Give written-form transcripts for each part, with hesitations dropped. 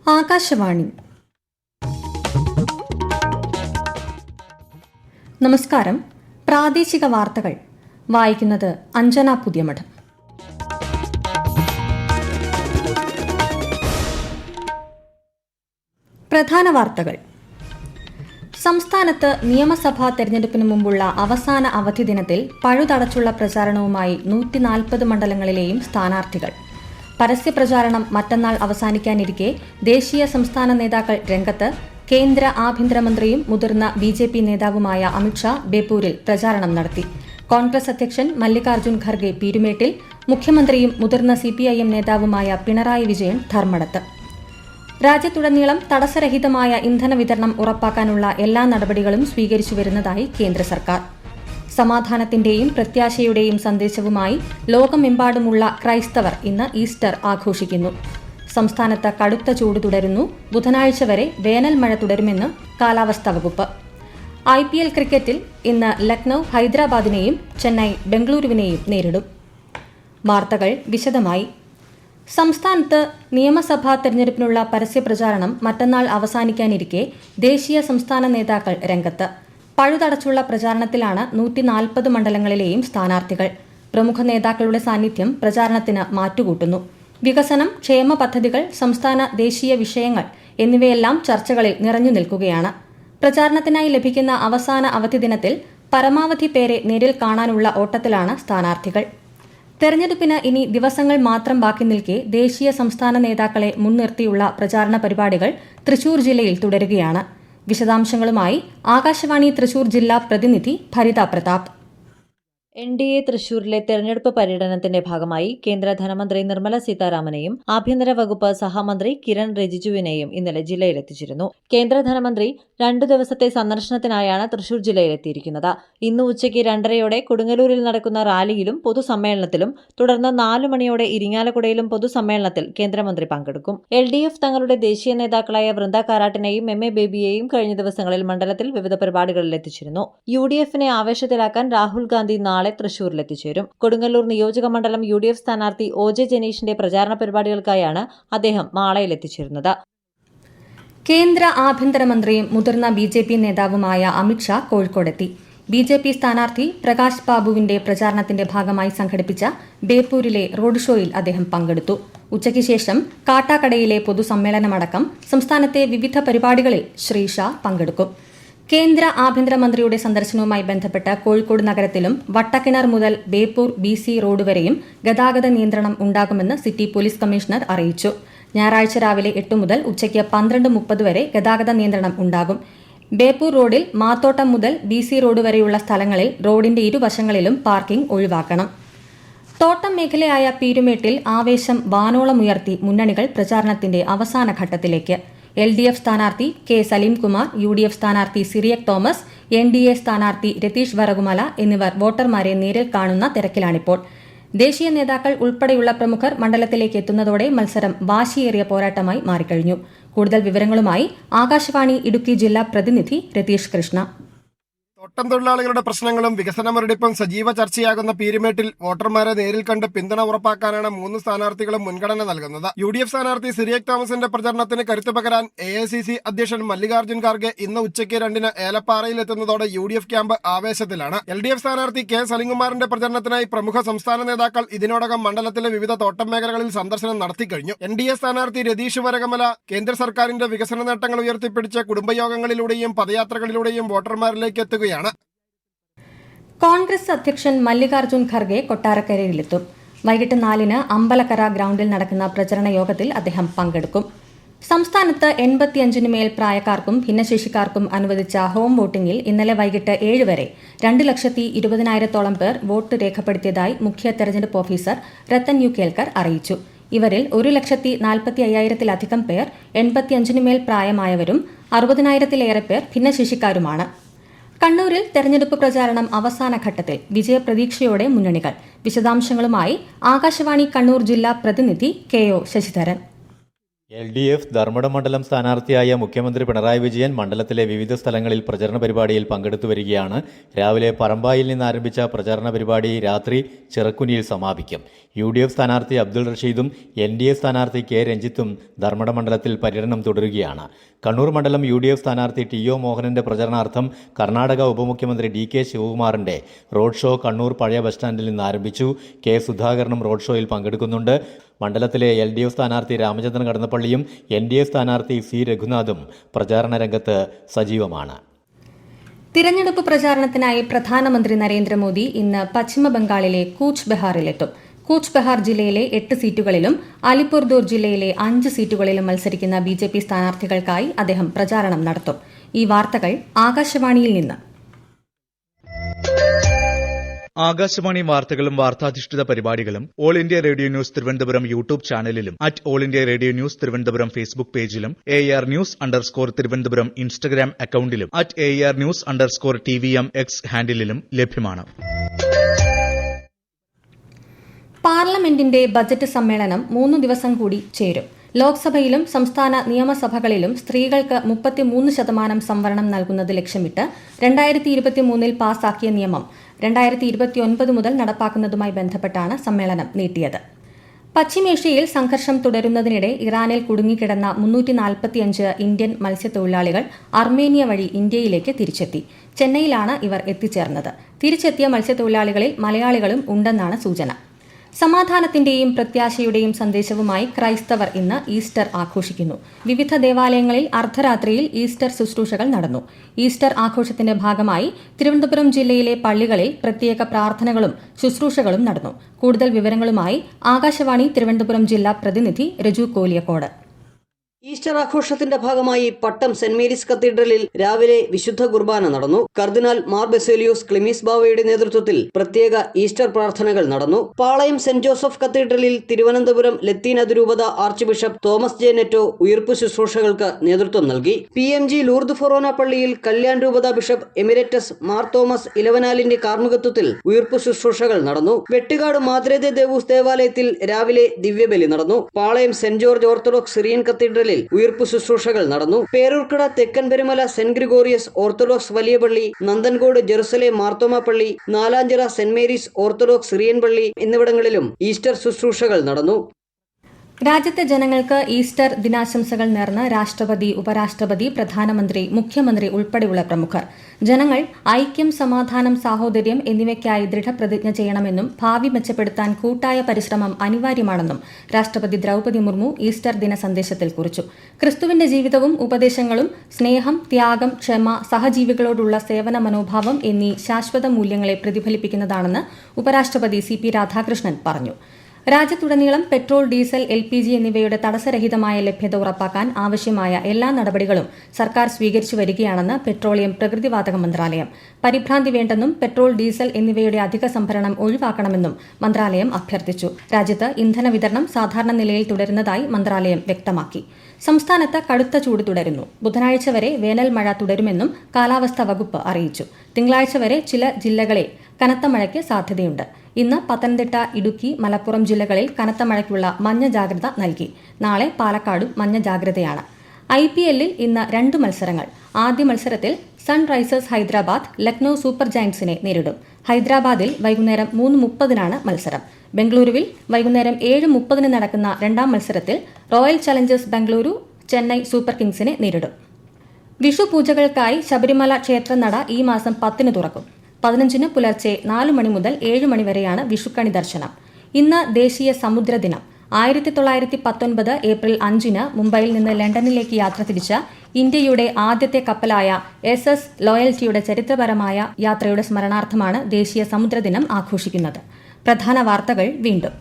ആകാശവാണി. നമസ്കാരം. പ്രാദേശിക വാർത്തകൾ വായിക്കുന്നത് അഞ്ജന പുതിയമഠം. പ്രധാന വാർത്തകൾ. സംസ്ഥാനത്ത് നിയമസഭാ തെരഞ്ഞെടുപ്പിന് മുമ്പുള്ള അവസാന അവധി ദിനത്തിൽ പഴുതടച്ചുള്ള പ്രചാരണവുമായി 140 മണ്ഡലങ്ങളിലെയും സ്ഥാനാർത്ഥികൾ. പരസ്യപ്രചാരണം മറ്റന്നാൾ അവസാനിക്കാനിരിക്കെ ദേശീയ സംസ്ഥാന നേതാക്കൾ രംഗത്ത്. കേന്ദ്ര ആഭ്യന്തരമന്ത്രിയും മുതിർന്ന BJP നേതാവുമായ അമിത്ഷാ ബേപ്പൂരിൽ പ്രചാരണം നടത്തി. കോൺഗ്രസ് അധ്യക്ഷൻ മല്ലികാർജ്ജുൻ ഖർഗെ പീരുമേട്ടിൽ, മുഖ്യമന്ത്രിയും മുതിർന്ന CPIM നേതാവുമായ പിണറായി വിജയൻ ധർമ്മടത്ത്. രാജ്യത്തുടനീളം തടസ്സരഹിതമായ ഇന്ധന വിതരണം ഉറപ്പാക്കാനുള്ള എല്ലാ നടപടികളും സ്വീകരിച്ചുവരുന്നതായി കേന്ദ്ര സർക്കാർ. സമാധാനത്തിന്റെയും പ്രത്യാശയുടെയും സന്ദേശവുമായി ലോകമെമ്പാടുമുള്ള ക്രൈസ്തവർ ഇന്ന് ഈസ്റ്റർ ആഘോഷിക്കുന്നു. സംസ്ഥാനത്ത് കടുത്ത ചൂട് തുടരുന്നു. ബുധനാഴ്ച വരെ വേനൽ മഴ തുടരുമെന്ന് കാലാവസ്ഥാ വകുപ്പ്. IPL ക്രിക്കറ്റിൽ ഇന്ന് ലക്നൌ ഹൈദരാബാദിനെയും ചെന്നൈ ബംഗളൂരുവിനെയും നേരിടും. വാർത്തകൾ വിശദമായി. സംസ്ഥാനത്ത് നിയമസഭാ തെരഞ്ഞെടുപ്പിനുള്ള പരസ്യപ്രചാരണം മറ്റന്നാൾ അവസാനിക്കാനിരിക്കെ ദേശീയ സംസ്ഥാന നേതാക്കൾ രംഗത്ത്. പഴുതടച്ചുള്ള പ്രചാരണത്തിലാണ് 140 മണ്ഡലങ്ങളിലെയും സ്ഥാനാർത്ഥികൾ. പ്രമുഖ നേതാക്കളുടെ സാന്നിധ്യം പ്രചാരണത്തിന് മാറ്റുകൂട്ടുന്നു. വികസനം, ക്ഷേമ പദ്ധതികൾ, സംസ്ഥാന ദേശീയ വിഷയങ്ങൾ എന്നിവയെല്ലാം ചർച്ചകളിൽ നിറഞ്ഞു നിൽക്കുകയാണ്. പ്രചാരണത്തിനായി ലഭിക്കുന്ന അവസാന അവധി ദിനത്തിൽ പരമാവധി പേരെ നേരിൽ കാണാനുള്ള ഓട്ടത്തിലാണ് സ്ഥാനാർത്ഥികൾ. തെരഞ്ഞെടുപ്പിന് ഇനി ദിവസങ്ങൾ മാത്രം ബാക്കി നിൽക്കെ ദേശീയ സംസ്ഥാന നേതാക്കളെ മുൻനിർത്തിയുള്ള പ്രചാരണ പരിപാടികൾ തൃശൂർ ജില്ലയിൽ തുടരുകയാണ്. വിശദാംശങ്ങളുമായി ആകാശവാണി തൃശൂർ ജില്ലാ പ്രതിനിധി ഭരിത പ്രതാപ്. NDA തൃശൂരിലെ തെരഞ്ഞെടുപ്പ് പര്യടനത്തിന്റെ ഭാഗമായി കേന്ദ്ര ധനമന്ത്രി നിർമ്മല സീതാരാമനെയും ആഭ്യന്തര വകുപ്പ് സഹമന്ത്രി കിരൺ റിജിജുവിനെയും ഇന്നലെ ജില്ലയിലെത്തിച്ചിരുന്നു. കേന്ദ്ര ധനമന്ത്രി 2 ദിവസത്തെ സന്ദർശനത്തിനായാണ് തൃശൂർ ജില്ലയിലെത്തിയിരിക്കുന്നത്. ഇന്ന് ഉച്ചയ്ക്ക് 2:30 കൊടുങ്ങല്ലൂരിൽ നടക്കുന്ന റാലിയിലും പൊതുസമ്മേളനത്തിലും, തുടർന്ന് 4 മണിയോടെ ഇരിങ്ങാലക്കുടയിലും പൊതുസമ്മേളനത്തിൽ കേന്ദ്രമന്ത്രി പങ്കെടുക്കും. LDF തങ്ങളുടെ ദേശീയ നേതാക്കളായ വൃന്ദ കാരാട്ടിനെയും MA ബേബിയെയും കഴിഞ്ഞ ദിവസങ്ങളിൽ മണ്ഡലത്തിൽ വിവിധ പരിപാടികളിൽ എത്തിച്ചിരുന്നു. UDFനെ ആവേശത്തിലാക്കാൻ രാഹുൽ ഗാന്ധി നാളെ തൃശൂരിലെത്തിച്ചേരും. കൊടുങ്ങല്ലൂർ നിയോജക മണ്ഡലം UDF സ്ഥാനാർത്ഥി OJ ജനീഷിന്റെ പ്രചാരണ പരിപാടികൾക്കായാണ് അദ്ദേഹം മാളയിലെത്തിച്ചിരുന്നത്. കേന്ദ്ര ആഭ്യന്തരമന്ത്രിയും മുതിർന്ന BJP നേതാവുമായ അമിത്ഷാ കോഴിക്കോടെത്തി. BJP സ്ഥാനാർത്ഥി പ്രകാശ് ബാബുവിന്റെ പ്രചാരണത്തിന്റെ ഭാഗമായി സംഘടിപ്പിച്ച ബേപ്പൂരിലെ റോഡ് ഷോയിൽ അദ്ദേഹം പങ്കെടുത്തു. ഉച്ചയ്ക്ക് ശേഷം കാട്ടാക്കടയിലെ പൊതുസമ്മേളനമടക്കം സംസ്ഥാനത്തെ വിവിധ പരിപാടികളിൽ ശ്രീ ഷാ പങ്കെടുക്കും. കേന്ദ്ര ആഭ്യന്തരമന്ത്രിയുടെ സന്ദർശനവുമായി ബന്ധപ്പെട്ട് കോഴിക്കോട് നഗരത്തിലും വട്ടക്കിണർ മുതൽ ബേപ്പൂർ BC റോഡ് വരെയും ഗതാഗത നിയന്ത്രണം ഉണ്ടാകുമെന്ന് സിറ്റി പോലീസ് കമ്മീഷണർ അറിയിച്ചു. ഞായറാഴ്ച രാവിലെ 8 മുതൽ ഉച്ചയ്ക്ക് 12:30 വരെ ഗതാഗത നിയന്ത്രണം ഉണ്ടാകും. ബേപ്പൂർ റോഡിൽ മാത്തോട്ടം മുതൽ BC റോഡ് വരെയുള്ള സ്ഥലങ്ങളിൽ റോഡിന്റെ ഇരുവശങ്ങളിലും പാർക്കിംഗ് ഒഴിവാക്കണം. തോട്ടം മേഖലയായ പീരുമേട്ടിൽ ആവേശം വാനോളമുയർത്തി മുന്നണികൾ പ്രചാരണത്തിന്റെ അവസാന ഘട്ടത്തിലേക്ക്. LDF സ്ഥാനാർത്ഥി K സലീംകുമാർ, UDF സ്ഥാനാർത്ഥി സിറിയക് തോമസ്, NDA സ്ഥാനാർത്ഥി രതീഷ് വരകുമല എന്നിവർ വോട്ടർമാരെ നേരിൽ കാണുന്ന തിരക്കിലാണിപ്പോൾ. ദേശീയ നേതാക്കൾ ഉൾപ്പെടെയുള്ള പ്രമുഖർ മണ്ഡലത്തിലേക്ക് എത്തുന്നതോടെ മത്സരം വാശിയേറിയ പോരാട്ടമായി മാറിക്കഴിഞ്ഞു. കൂടുതൽ വിവരങ്ങളുമായി ആകാശവാണി ഇടുക്കി ജില്ലാ പ്രതിനിധി രതീഷ് കൃഷ്ണ. തോട്ടം തൊഴിലാളികളുടെ പ്രശ്നങ്ങളും വികസന മുരടിപ്പും സജീവ ചർച്ചയാകുന്ന പീരുമേട്ടിൽ വോട്ടർമാരെ നേരിൽ കണ്ട് പിന്തുണ ഉറപ്പാക്കാനാണ് 3 സ്ഥാനാർത്ഥികളും മുൻഗണന നൽകുന്നത്. UDF സ്ഥാനാർത്ഥി സിറിയക് തോമസിന്റെ പ്രചരണത്തിന് കരുത്തു പകരാൻ AICC അധ്യക്ഷൻ മല്ലികാർജ്ജുൻ ഖാർഗെ ഇന്ന് ഉച്ചയ്ക്ക് 2-ന് ഏലപ്പാറയിൽ എത്തുന്നതോടെ UDF ക്യാമ്പ് ആവേശത്തിലാണ്. LDF സ്ഥാനാർത്ഥി K സലീംകുമാറിന്റെ പ്രചരണത്തിനായി പ്രമുഖ സംസ്ഥാന നേതാക്കൾ ഇതിനോടകം മണ്ഡലത്തിലെ വിവിധ തോട്ടം മേഖലകളിൽ സന്ദർശനം നടത്തിക്കഴിഞ്ഞു. NDA സ്ഥാനാർത്ഥി രതീഷ് വരകമല കേന്ദ്ര സർക്കാരിന്റെ വികസന നേട്ടങ്ങൾ ഉയർത്തിപ്പിടിച്ച് കുടുംബയോഗങ്ങളിലൂടെയും പദയാത്രകളിലൂടെയും വോട്ടർമാരിലേക്ക് എത്തുകയാണ്. കോൺഗ്രസ് അധ്യക്ഷൻ മല്ലികാർജ്ജുൻ ഖർഗെ കൊട്ടാരക്കരയിലെത്തും. വൈകിട്ട് 4-ന് അമ്പലക്കര ഗ്രൌണ്ടിൽ നടക്കുന്ന പ്രചരണ യോഗത്തിൽ അദ്ദേഹം പങ്കെടുക്കും. സംസ്ഥാനത്ത് 85-ന് മേൽ പ്രായക്കാർക്കും ഭിന്നശേഷിക്കാർക്കും അനുവദിച്ച ഹോം വോട്ടിംഗിൽ ഇന്നലെ വൈകിട്ട് 7 വരെ 2,20,000-ഓളം പേർ വോട്ട് രേഖപ്പെടുത്തിയതായി മുഖ്യ തെരഞ്ഞെടുപ്പ് ഓഫീസർ രത്തൻ യു കേൽക്കർ അറിയിച്ചു. ഇവരിൽ 1,45,000-ലധികം പേർ 85-ന് മേൽ പ്രായമായവരും 60,000-ലേറെ പേർ ഭിന്നശേഷിക്കാരുമാണ്. കണ്ണൂരിൽ തെരഞ്ഞെടുപ്പ് പ്രചാരണം അവസാന ഘട്ടത്തിൽ. വിജയപ്രതീക്ഷയോടെ മുന്നണികൾ. വിശദാംശങ്ങളുമായി ആകാശവാണി കണ്ണൂർ ജില്ലാ പ്രതിനിധി KO ശശിധരൻ. LDF ധർമ്മടം മണ്ഡലം സ്ഥാനാർത്ഥിയായ മുഖ്യമന്ത്രി പിണറായി വിജയൻ മണ്ഡലത്തിലെ വിവിധ സ്ഥലങ്ങളിൽ പ്രചരണ പരിപാടിയിൽ പങ്കെടുത്തു വരികയാണ്. രാവിലെ പറമ്പായിൽ നിന്ന് ആരംഭിച്ച പ്രചാരണ പരിപാടി രാത്രി ചിറക്കുനിയിൽ സമാപിക്കും. UDF സ്ഥാനാർത്ഥി അബ്ദുൾ റഷീദും NDA സ്ഥാനാർത്ഥി K രഞ്ജിത്തും ധർമ്മടം മണ്ഡലത്തിൽ പര്യടനം തുടരുകയാണ്. കണ്ണൂർ മണ്ഡലം UDF സ്ഥാനാർത്ഥി TO മോഹനന്റെ പ്രചരണാർത്ഥം കർണാടക ഉപമുഖ്യമന്ത്രി DK ശിവകുമാറിന്റെ റോഡ് ഷോ കണ്ണൂർ പഴയ ബസ് സ്റ്റാൻഡിൽ നിന്ന് ആരംഭിച്ചു. K സുധാകരനും റോഡ് ഷോയിൽ പങ്കെടുക്കുന്നുണ്ട്. മണ്ഡലത്തിലെ LDF സ്ഥാനാർത്ഥി രാമചന്ദ്രൻ കടന്നപ്പള്ളിയും NDA സ്ഥാനാർത്ഥി C രഘുനാഥും പ്രചാരണ രംഗത്ത് സജീവമാണ്. തിരഞ്ഞെടുപ്പ് പ്രചാരണത്തിനായി പ്രധാനമന്ത്രി നരേന്ദ്രമോദി ഇന്ന് പശ്ചിമബംഗാളിലെ കൂച്ച് ബെഹാറിലെത്തും. കൂച്ച് ബെഹാർ ജില്ലയിലെ 8 സീറ്റുകളിലും അലിപ്പൂർദൂർ ജില്ലയിലെ 5 സീറ്റുകളിലും മത്സരിക്കുന്ന BJP സ്ഥാനാർത്ഥികൾക്കായി അദ്ദേഹം പ്രചാരണം നടത്തും. ഈ വാർത്തകൾ ആകാശവാണിയിൽ നിന്ന്. ആകാശവാണി വാർത്തകളും വാർത്താധിഷ്ഠിത പരിപാടികളും all India radio news Thiruvananthapuram YouTube ചാനലിലും all India radio news Thiruvananthapuram Facebook പേജിലും AR ന്യൂസ് തിരുവനന്തപുരം ഇൻസ്റ്റഗ്രാം അക്കൌണ്ടിലും AR ന്യൂസ് TVM X ഹാൻഡിലും ലഭ്യമാണ്. പാർലമെന്റിന്റെ ബജറ്റ് സമ്മേളനം 3 ദിവസം കൂടി ചേരും. ലോക്സഭയിലും സംസ്ഥാന നിയമസഭകളിലും സ്ത്രീകൾക്ക് 33% സംവരണം നൽകുന്നത് ലക്ഷ്യമിട്ട് 2023 പാസാക്കിയ നിയമം 2029 മുതൽ നടപ്പാക്കുന്നതുമായി ബന്ധപ്പെട്ടാണ് സമ്മേളനം നീട്ടിയത്. പശ്ചിമേഷ്യയിൽ സംഘർഷം തുടരുന്നതിനിടെ ഇറാനിൽ കുടുങ്ങിക്കിടന്ന 345 ഇന്ത്യൻ മത്സ്യത്തൊഴിലാളികൾ അർമേനിയ വഴി ഇന്ത്യയിലേക്ക് തിരിച്ചെത്തി. ചെന്നൈയിലാണ് ഇവർ എത്തിച്ചേർന്നത്. തിരിച്ചെത്തിയ മത്സ്യത്തൊഴിലാളികളിൽ മലയാളികളും ഉണ്ടെന്നാണ് സൂചന. സമാധാനത്തിന്റെയും പ്രത്യാശയുടെയും സന്ദേശവുമായി ക്രൈസ്തവർ ഇന്ന് ഈസ്റ്റർ ആഘോഷിക്കുന്നു. വിവിധ ദേവാലയങ്ങളിൽ അർദ്ധരാത്രിയിൽ ഈസ്റ്റർ ശുശ്രൂഷകൾ നടന്നു. ഈസ്റ്റർ ആഘോഷത്തിന്റെ ഭാഗമായി തിരുവനന്തപുരം ജില്ലയിലെ പള്ളികളിൽ പ്രത്യേക പ്രാർത്ഥനകളും ശുശ്രൂഷകളും നടന്നു. കൂടുതൽ വിവരങ്ങളുമായി ആകാശവാണി തിരുവനന്തപുരം ജില്ലാ പ്രതിനിധി രജു കോലിയക്കോട്. ഈസ്റ്റർ ആഘോഷത്തിന്റെ ഭാഗമായി പട്ടം സെന്റ് മേരീസ് കത്തീഡ്രലിൽ രാവിലെ വിശുദ്ധ കുർബാന നടന്നു. കർദിനാൾ മാർ ബെസേലിയോസ് ക്ലിമീസ് ബാവയുടെ നേതൃത്വത്തിൽ പ്രത്യേക ഈസ്റ്റർ പ്രാർത്ഥനകൾ നടന്നു. പാളയം സെന്റ് ജോസഫ് കത്തീഡ്രലിൽ തിരുവനന്തപുരം ലത്തീൻ അതിരൂപത ആർച്ച് ബിഷപ്പ് തോമസ് ജെ നെറ്റോ ഉയിർപ്പ് ശുശ്രൂഷകൾക്ക് നേതൃത്വം നൽകി. PMG ലൂർദ് ഫൊറോന പള്ളിയിൽ കല്യാൺ രൂപത ബിഷപ്പ് എമിരറ്റസ് മാർ തോമസ് ഇലവനാലിന്റെ കാർമ്മികത്വത്തിൽ ഉയിർപ്പ് ശുശ്രൂഷകൾ നടന്നു. വെട്ടുകാട് മാദ്രേ ദേവൂസ് ദേവാലയത്തിൽ രാവിലെ ദിവ്യബലി നടന്നു. പാളയം സെന്റ് ജോർജ് ഓർത്തഡോക്സ് സിറിയൻ കത്തീഡ്രലിൽ ഉയിർപ്പ് ശുശ്രൂഷകൾ നടന്നു. പേരൂർക്കട തെക്കൻ പെരുമല സെന്റ് ഗ്രിഗോറിയസ് ഓർത്തഡോക്സ് വലിയ പള്ളി, നന്ദൻകോട് ജെറുസലേം മാർത്തോമ പള്ളി, Nalanchira saint Mary's orthodox Syrian പള്ളി എന്നിവിടങ്ങളിലും ഈസ്റ്റർ ശുശ്രൂഷകൾ നടന്നു. രാജ്യത്തെ ജനങ്ങൾക്ക് ഈസ്റ്റർ ദിനാശംസകൾ നേർന്ന് രാഷ്ട്രപതി, ഉപരാഷ്ട്രപതി, പ്രധാനമന്ത്രി, മുഖ്യമന്ത്രി ഉൾപ്പെടെയുള്ള പ്രമുഖർ. ജനങ്ങൾ ഐക്യം, സമാധാനം, സാഹോദര്യം എന്നിവയ്ക്കായി ദൃഢപ്രതിജ്ഞ ചെയ്യണമെന്നും ഭാവി മെച്ചപ്പെടുത്താൻ കൂട്ടായ പരിശ്രമം അനിവാര്യമാണെന്നും രാഷ്ട്രപതി ദ്രൌപദി മുർമു ഈസ്റ്റർ ദിന സന്ദേശത്തിൽ കുറിച്ചു. ക്രിസ്തുവിന്റെ ജീവിതവും ഉപദേശങ്ങളും സ്നേഹം, ത്യാഗം, ക്ഷമ, സഹജീവികളോടുള്ള സേവന മനോഭാവം എന്നീ ശാശ്വത മൂല്യങ്ങളെ പ്രതിഫലിപ്പിക്കുന്നതാണെന്ന് ഉപരാഷ്ട്രപതി CP രാധാകൃഷ്ണൻ പറഞ്ഞു. രാജ്യത്തുടനീളം പെട്രോൾ, ഡീസൽ, LPG എന്നിവയുടെ തടസ്സരഹിതമായ ലഭ്യത ഉറപ്പാക്കാൻ ആവശ്യമായ എല്ലാ നടപടികളും സർക്കാർ സ്വീകരിച്ചു വരികയാണെന്ന് പെട്രോളിയം, പ്രകൃതിവാതക മന്ത്രാലയം. പരിഭ്രാന്തി വേണ്ടെന്നും പെട്രോൾ, ഡീസൽ എന്നിവയുടെ അധിക സംഭരണം ഒഴിവാക്കണമെന്നും മന്ത്രാലയം അഭ്യർത്ഥിച്ചു. രാജ്യത്ത് ഇന്ധന വിതരണം സാധാരണ നിലയിൽ തുടരുന്നതായി മന്ത്രാലയം വ്യക്തമാക്കി. സംസ്ഥാനത്ത് കടുത്ത ചൂട് തുടരുന്നു. ബുധനാഴ്ച വരെ വേനൽ മഴ തുടരുമെന്നും കാലാവസ്ഥാ വകുപ്പ് അറിയിച്ചു. തിങ്കളാഴ്ച വരെ ചില ജില്ലകളിൽ കനത്ത മഴയ്ക്ക് സാധ്യതയുണ്ട്. ഇന്ന് പത്തനംതിട്ട, ഇടുക്കി, മലപ്പുറം ജില്ലകളിൽ കനത്ത മഴയ്ക്കുള്ള മഞ്ഞ ജാഗ്രത നൽകി. നാളെ പാലക്കാടും മഞ്ഞ ജാഗ്രതയാണ്. IPL-ൽ ഇന്ന് 2 മത്സരങ്ങൾ. ആദ്യ മത്സരത്തിൽ സൺറൈസേഴ്സ് ഹൈദരാബാദ് ലക്നൌ സൂപ്പർ ജയന്റ്സിനെ നേരിടും. ഹൈദരാബാദിൽ വൈകുന്നേരം 3:30 മത്സരം. ബംഗളൂരുവിൽ വൈകുന്നേരം 7:30 നടക്കുന്ന രണ്ടാം മത്സരത്തിൽ royal Challengers Bengaluru Chennai super കിങ്സിനെ നേരിടും. വിഷു പൂജകൾക്കായി ശബരിമല ക്ഷേത്രനട ഈ മാസം 10 തുറക്കും. 15 പുലർച്ചെ 4 മണി മുതൽ 7 മണി വരെയാണ് വിഷുക്കണി ദർശനം. ഇന്ന് ദേശീയ സമുദ്ര ദിനം. 1919 ഏപ്രിൽ 5 മുംബൈയിൽ നിന്ന് ലണ്ടനിലേക്ക് യാത്ര തിരിച്ച ഇന്ത്യയുടെ ആദ്യത്തെ കപ്പലായ SS ലോയൽറ്റിയുടെ ചരിത്രപരമായ യാത്രയുടെ സ്മരണാർത്ഥമാണ് ദേശീയ സമുദ്രദിനം ആഘോഷിക്കുന്നത്. പ്രധാന വാർത്തകൾ വീണ്ടും.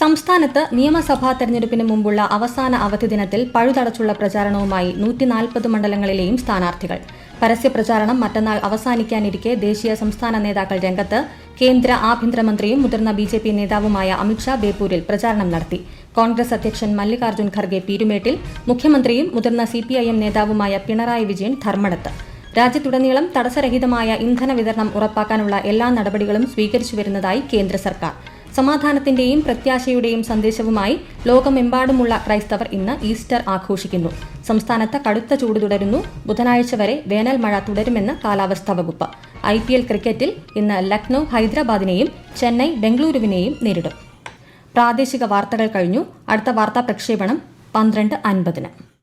സംസ്ഥാനത്ത് നിയമസഭാ തെരഞ്ഞെടുപ്പിന് മുമ്പുള്ള അവസാന അവധി ദിനത്തിൽ പഴുതടച്ചുള്ള പ്രചാരണവുമായി 140 മണ്ഡലങ്ങളിലെയും സ്ഥാനാർത്ഥികൾ. പരസ്യപ്രചാരണം മറ്റന്നാൾ അവസാനിക്കാനിരിക്കെ ദേശീയ സംസ്ഥാന നേതാക്കൾ രംഗത്ത്. കേന്ദ്ര ആഭ്യന്തരമന്ത്രിയും മുതിർന്ന BJP നേതാവുമായ അമിത്ഷാ ബേപ്പൂരിൽ പ്രചാരണം നടത്തി. കോൺഗ്രസ് അധ്യക്ഷൻ മല്ലികാർജ്ജുൻ ഖർഗെ പീരുമേട്ടിൽ, മുഖ്യമന്ത്രിയും മുതിർന്ന CPIM നേതാവുമായ പിണറായി വിജയൻ ധർമ്മടത്ത്. രാജ്യത്തുടനീളം തടസ്സരഹിതമായ ഇന്ധന വിതരണം ഉറപ്പാക്കാനുള്ള എല്ലാ നടപടികളും സ്വീകരിച്ചുവരുന്നതായി കേന്ദ്ര സർക്കാർ. സമാധാനത്തിന്റെയും പ്രത്യാശയുടെയും സന്ദേശവുമായി ലോകമെമ്പാടുമുള്ള ക്രൈസ്തവർ ഇന്ന് ഈസ്റ്റർ ആഘോഷിക്കുന്നു. സംസ്ഥാനത്ത് കടുത്ത ചൂട് തുടരുന്നു. ബുധനാഴ്ച വരെ വേനൽ മഴ തുടരുമെന്ന് കാലാവസ്ഥാ വകുപ്പ്. IPL ക്രിക്കറ്റിൽ ഇന്ന് ലക്നൌ ഹൈദരാബാദിനെയും ചെന്നൈ ബംഗളൂരുവിനെയും നേരിടും. പ്രാദേശിക വാർത്തകൾ കഴിഞ്ഞു. അടുത്ത വാർത്താ പ്രക്ഷേപണം 12:50.